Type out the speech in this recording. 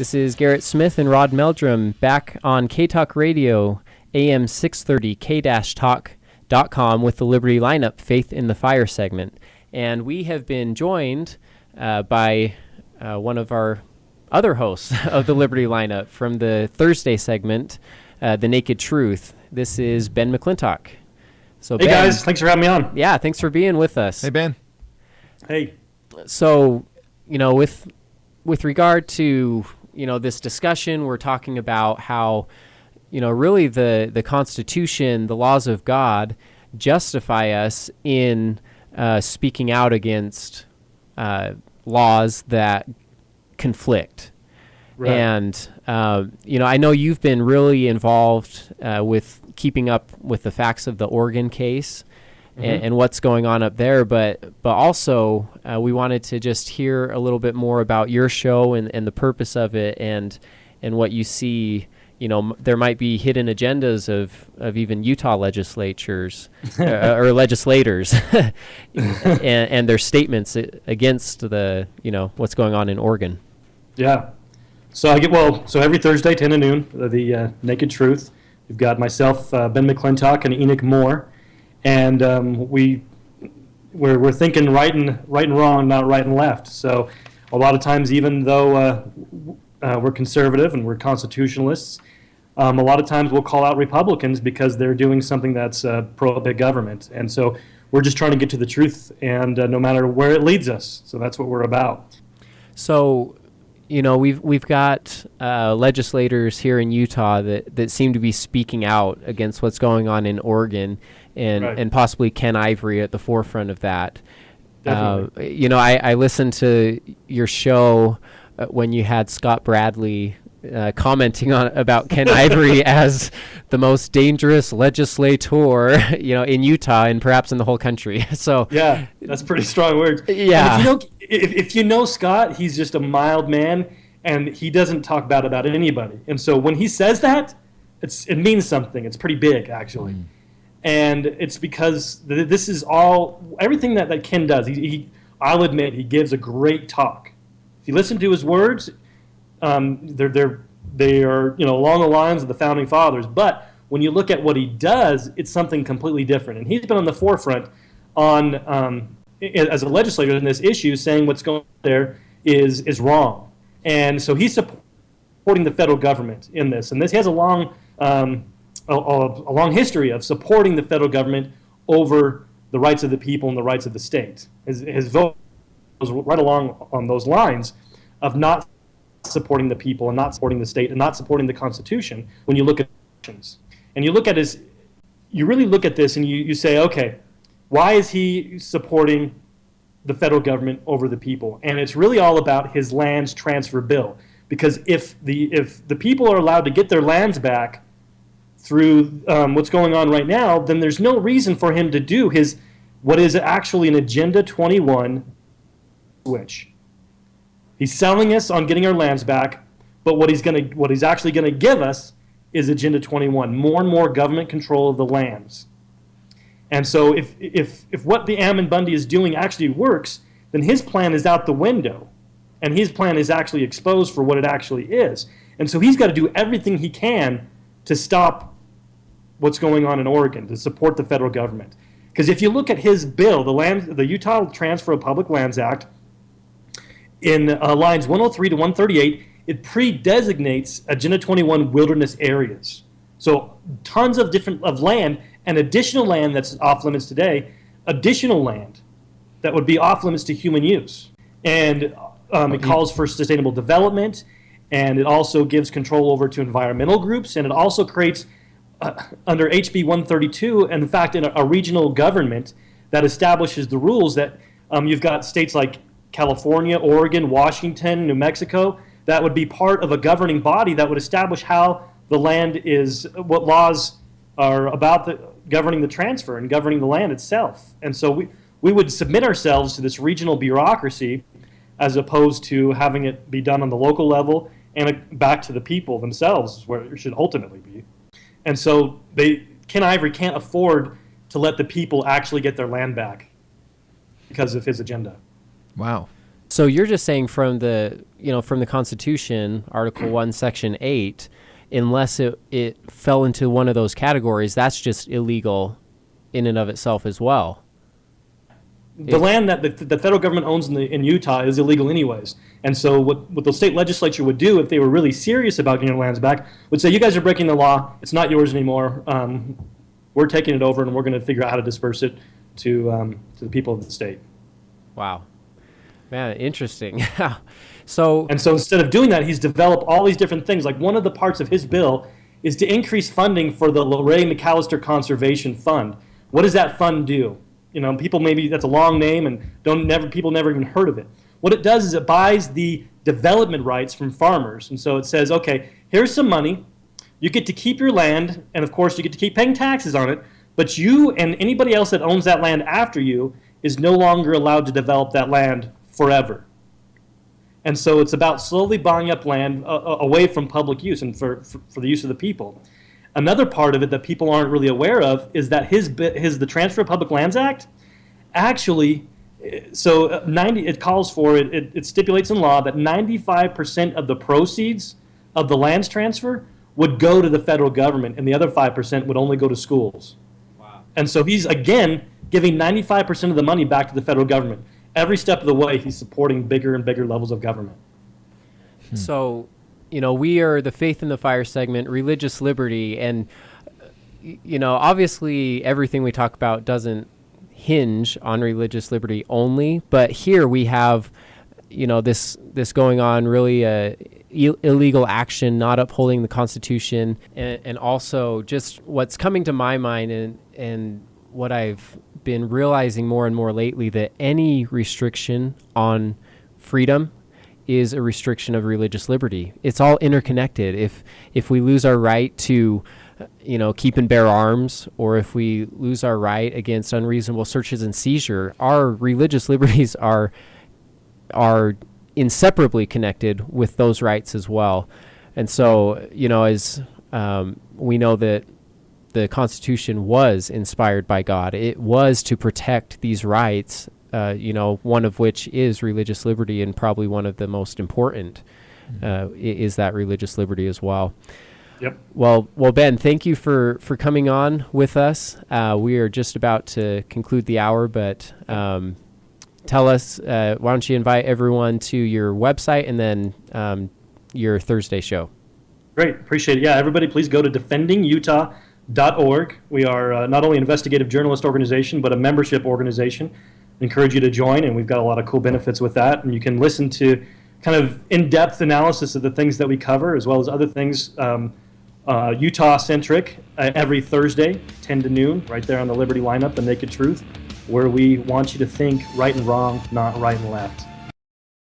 This is Garrett Smith and Rod Meldrum back on K-Talk Radio, AM 630, k-talk.com with the Liberty Lineup, Faith in the Fire segment. And we have been joined by one of our other hosts of the Liberty Lineup from the Thursday segment, The Naked Truth. This is Ben McClintock. So hey, Ben, guys, thanks for having me on. Yeah, thanks for being with us. Hey, Ben. Hey. So, with regard to, this discussion, we're talking about how, really the Constitution, the laws of God, justify us in speaking out against laws that conflict. Right. And, I know you've been really involved with keeping up with the facts of the Oregon case and what's going on up there. But also we wanted to just hear a little bit more about your show and the purpose of it and what you see. There might be hidden agendas of even Utah legislatures or legislators and their statements against the, what's going on in Oregon. Yeah. So every Thursday, 10 to noon, the Naked Truth. We've got myself, Ben McClintock, and Enoch Moore, and we're thinking right and wrong, not right and left. So a lot of times, even though we're conservative and we're constitutionalists, a lot of times we'll call out Republicans because they're doing something that's pro-big government. And so we're just trying to get to the truth, and no matter where it leads us. So that's what we're about. So, we've got legislators here in Utah that seem to be speaking out against what's going on in Oregon, and possibly Ken Ivory at the forefront of that. Definitely. I listened to your show when you had Scott Bradley commenting about Ken Ivory as the most dangerous legislator, in Utah and perhaps in the whole country. So yeah, that's pretty strong words. Yeah. And if you know Scott, he's just a mild man, and he doesn't talk bad about anybody. And so when he says that, it means something. It's pretty big, actually. And it's because this is everything that Ken does. I'll admit, he gives a great talk. If you listen to his words, they are along the lines of the founding fathers. But when you look at what he does, it's something completely different. And he's been on the forefront as a legislator in this issue, saying what's going on there is wrong. And so he's supporting the federal government in this. And he has a long history of supporting the federal government over the rights of the people and the rights of the state. His vote goes right along on those lines of not supporting the people and not supporting the state and not supporting the Constitution. When you look at actions and you really look at this and you say, okay, why is he supporting the federal government over the people? And it's really all about his lands transfer bill, because if the people are allowed to get their lands back through what's going on right now, then there's no reason for him to do what is actually an Agenda 21 switch. He's selling us on getting our lands back, but what he's actually gonna give us is Agenda 21, more and more government control of the lands. And so if what the Hammond Bundy is doing actually works, then his plan is out the window, and his plan is actually exposed for what it actually is. And so he's got to do everything he can to stop what's going on in Oregon, to support the federal government. Because if you look at his bill, the Utah Transfer of Public Lands Act, in lines 103 to 138, it pre-designates Agenda 21 wilderness areas. So tons of land and additional land that's off limits today, additional land that would be off limits to human use. And it calls for sustainable development, and it also gives control over to environmental groups, and it also creates, under HB 132, in fact, in a regional government that establishes the rules that you've got states like California, Oregon, Washington, New Mexico, that would be part of a governing body that would establish how the land is, what laws are about governing the transfer and governing the land itself. And so we would submit ourselves to this regional bureaucracy as opposed to having it be done on the local level and back to the people themselves, where it should ultimately be. And so Ken Ivory can't afford to let the people actually get their land back because of his agenda. Wow. So you're just saying from the Constitution, Article 1, Section 8, unless it fell into one of those categories, that's just illegal in and of itself as well. The land that the federal government owns in Utah is illegal anyways. And so what the state legislature would do if they were really serious about getting their lands back would say, you guys are breaking the law. It's not yours anymore. We're taking it over, and we're going to figure out how to disperse it to the people of the state. Wow. Man, interesting. So instead of doing that, he's developed all these different things. Like one of the parts of his bill is to increase funding for the Ray McAllister Conservation Fund. What does that fund do? People maybe that's a long name and people never even heard of it. What it does is it buys the development rights from farmers. And so it says, okay, here's some money. You get to keep your land, and of course you get to keep paying taxes on it, but you and anybody else that owns that land after you is no longer allowed to develop that land forever. And so it's about slowly buying up land away from public use and for the use of the people. Another part of it that people aren't really aware of is that the Transfer of Public Lands Act actually, it calls for it stipulates in law that 95% of the proceeds of the lands transfer would go to the federal government, and the other 5% would only go to schools. Wow. And so he's again giving 95% of the money back to the federal government. Every step of the way, he's supporting bigger and bigger levels of government. So, we are the Faith in the Fire segment, religious liberty, and, obviously everything we talk about doesn't hinge on religious liberty only, but here we have, this going on, really illegal action, not upholding the Constitution, and also just what's coming to my mind and what I've been realizing more and more lately, that any restriction on freedom is a restriction of religious liberty. It's all interconnected. If we lose our right to keep and bear arms, or if we lose our right against unreasonable searches and seizure, our religious liberties are inseparably connected with those rights as well. And so, as we know that the Constitution was inspired by God, it was to protect these rights, one of which is religious liberty, and probably one of the most important is that religious liberty as well. Yep. Well, Ben, thank you for coming on with us. We are just about to conclude the hour, but tell us, why don't you invite everyone to your website and then your Thursday show. Great. Appreciate it. Yeah, everybody please go to defendingutah.org. We are not only an investigative journalist organization, but a membership organization. I encourage you to join, and we've got a lot of cool benefits with that. And you can listen to kind of in-depth analysis of the things that we cover, as well as other things Utah-centric every Thursday, 10 to noon, right there on the Liberty lineup, The Naked Truth, where we want you to think right and wrong, not right and left.